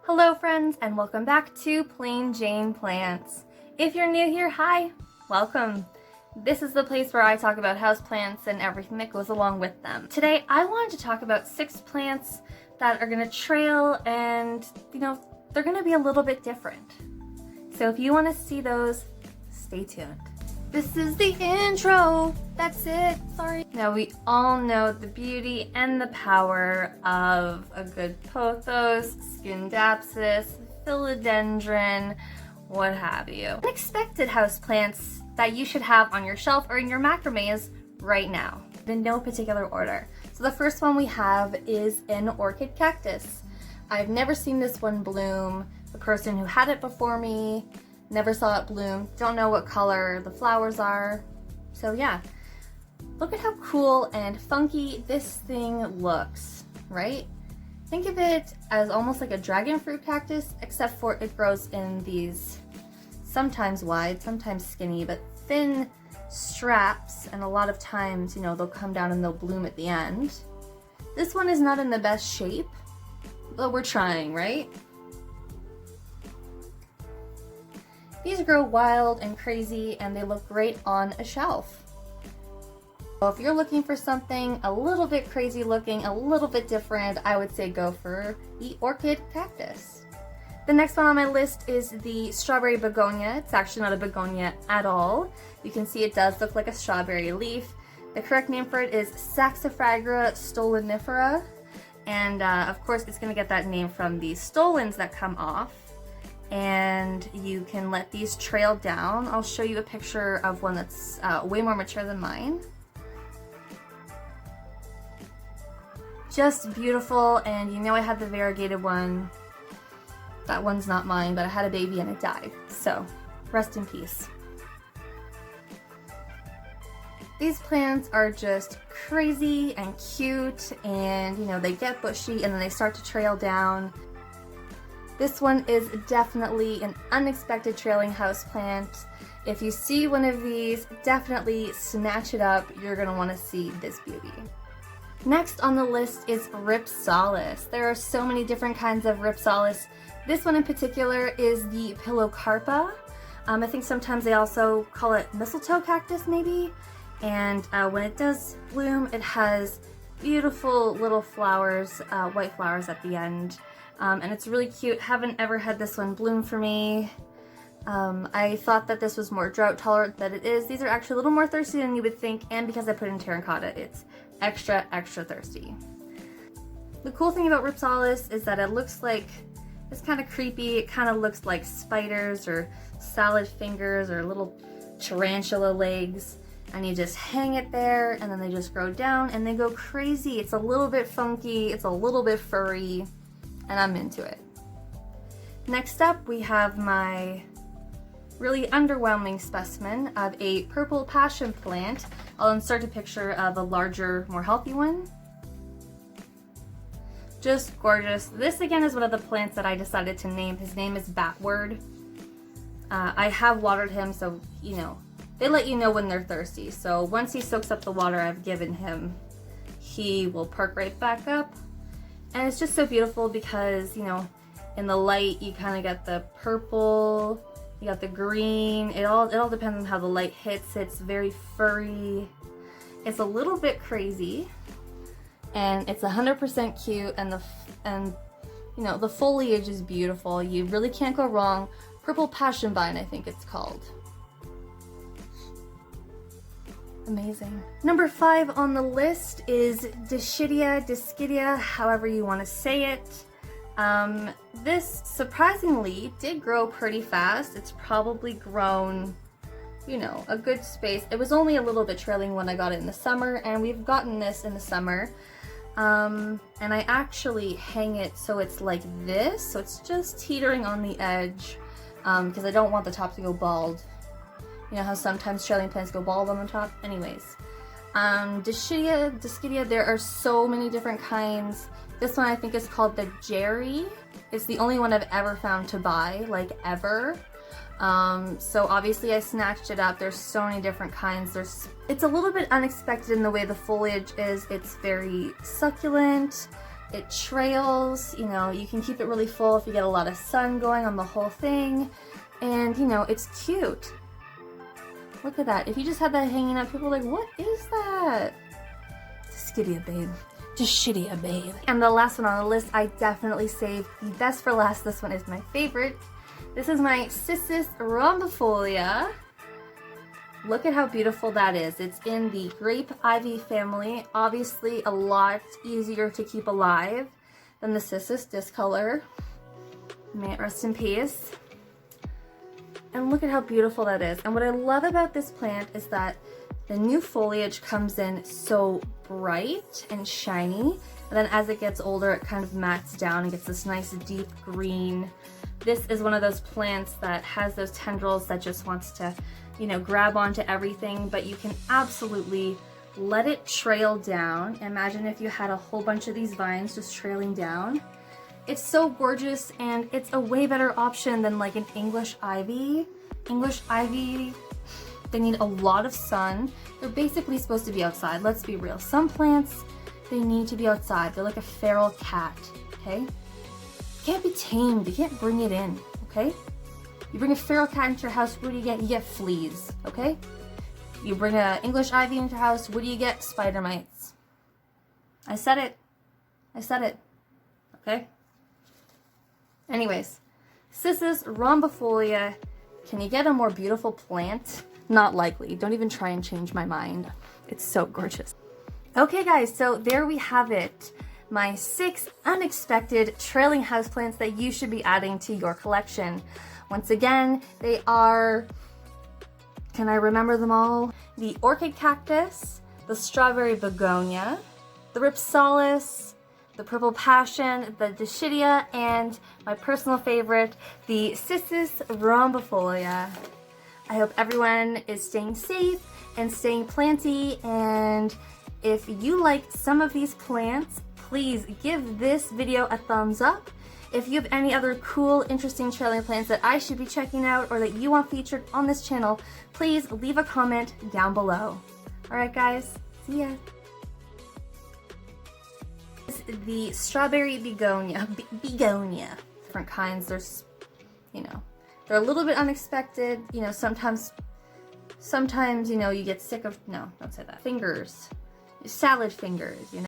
Hello friends, and welcome back to Plain Jane Plants. If you're new here, hi, welcome. This is the place where I talk about houseplants and everything that goes along with them. Today I wanted to talk about 6 plants that are going to trail and, they're going to be a little bit different. So if you want to see those, stay tuned. This is the intro. That's it. Sorry. Now we all know the beauty and the power of a good pothos, scindapsus, philodendron, what have you. Unexpected houseplants that you should have on your shelf or in your macrames right now, in no particular order. So the first one we have is an orchid cactus. I've never seen this one bloom. The person who had it before me never saw it bloom. Don't know what color the flowers are. So yeah, look at how cool and funky this thing looks, right? Think of it as almost like a dragon fruit cactus, except for it grows in these sometimes wide, sometimes skinny, but thin straps, and a lot of times, they'll come down and they'll bloom at the end. This one is not in the best shape, but we're trying, right? These grow wild and crazy, and they look great on a shelf. So if you're looking for something a little bit crazy looking, a little bit different, I would say go for the orchid cactus. The next one on my list is the strawberry begonia. It's actually not a begonia at all. You can see it does look like a strawberry leaf. The correct name for it is Saxifraga stolonifera, and of course it's going to get that name from the stolons that come off. And you can let these trail down. I'll show you a picture of one that's way more mature than mine. Just beautiful, and I had the variegated one. That one's not mine, but I had a baby and it died. So, rest in peace. These plants are just crazy and cute, and they get bushy and then they start to trail down. This one is definitely an unexpected trailing houseplant. If you see one of these, definitely snatch it up. You're going to want to see this beauty. Next on the list is Rhipsalis. There are so many different kinds of Rhipsalis. This one in particular is the Pillowcarpa. I think sometimes they also call it mistletoe cactus maybe. And when it does bloom, it has beautiful little flowers, white flowers at the end. And it's really cute. Haven't ever had this one bloom for me. I thought that this was more drought tolerant than it is. These are actually a little more thirsty than you would think, and because I put in terracotta, it's extra thirsty. The cool thing about Rhipsalis is that it looks like, it's kind of creepy. It kind of looks like spiders or salad fingers or little tarantula legs, and you just hang it there and then they just grow down and they go crazy. It's a little bit funky, it's a little bit furry, and I'm into it. Next up, we have my really underwhelming specimen of a purple passion plant. I'll insert a picture of a larger, more healthy one. Just gorgeous. This again is one of the plants that I decided to name. His name is Batward. I have watered him, so they let you know when they're thirsty. So once he soaks up the water I've given him, he will perk right back up. And it's just so beautiful because, in the light you kind of get the purple, you got the green. It all depends on how the light hits. It's very furry. It's a little bit crazy, and it's 100% cute. And the foliage is beautiful. You really can't go wrong. Purple passion vine, I think it's called. Amazing. Number 5 on the list is DiShyia Diskidia, however you want to say it. This surprisingly did grow pretty fast. It's probably grown, a good space. It was only a little bit trailing when I got it in the summer, and we've gotten this in the summer. And I actually hang it so it's like this, so it's just teetering on the edge, because I don't want the top to go bald. You know how sometimes trailing plants go bald on the top? Anyways, DiShyia Diskidia, there are so many different kinds. This one I think is called the Jerry. It's the only one I've ever found to buy, like ever. So obviously I snatched it up. There's so many different kinds. It's a little bit unexpected in the way the foliage is. It's very succulent. It trails, you know, you can keep it really full if you get a lot of sun going on the whole thing. And, you know, it's cute. Look at that. If you just had that hanging up, people are like, what is that? Diskidia, babe. DiShyia, babe. And the last one on the list, I definitely saved the best for last. This one is my favorite. This is my Cissus rhombifolia. Look at how beautiful that is. It's in the grape ivy family. Obviously a lot easier to keep alive than the Cissus discolor. May it rest in peace. And look at how beautiful that is. And what I love about this plant is that the new foliage comes in so bright and shiny. And then as it gets older, it kind of mats down and gets this nice deep green. This is one of those plants that has those tendrils that just wants to, you know, grab onto everything, but you can absolutely let it trail down. Imagine if you had a whole bunch of these vines just trailing down. It's so gorgeous, and it's a way better option than like an English ivy. English ivy, they need a lot of sun. They're basically supposed to be outside, let's be real. Some plants, they need to be outside. They're like a feral cat, okay? It can't be tamed, you can't bring it in, okay? You bring a feral cat into your house, what do you get? You get fleas, okay? You bring an English ivy into your house, what do you get? Spider mites. I said it. I said it, okay? Anyways, Cissus rhombifolia. Can you get a more beautiful plant? Not likely. Don't even try and change my mind. It's so gorgeous. Okay guys, so there we have it. My 6 unexpected trailing houseplants that you should be adding to your collection. Once again, they are, can I remember them all? The Orchid Cactus, the Strawberry Begonia, the Rhipsalis, the Purple Passion, the DiShyia, and my personal favorite, the Cissus rhombifolia. I hope everyone is staying safe and staying planty, and if you like some of these plants, please give this video a thumbs up. If you have any other cool, interesting trailing plants that I should be checking out or that you want featured on this channel, please leave a comment down below. Alright guys, see ya! This is the Strawberry Begonia. Begonia. Different kinds, there's, you know, they're a little bit unexpected, you know, sometimes, you know, you get sick of, no, don't say that. Fingers. Salad fingers, you know.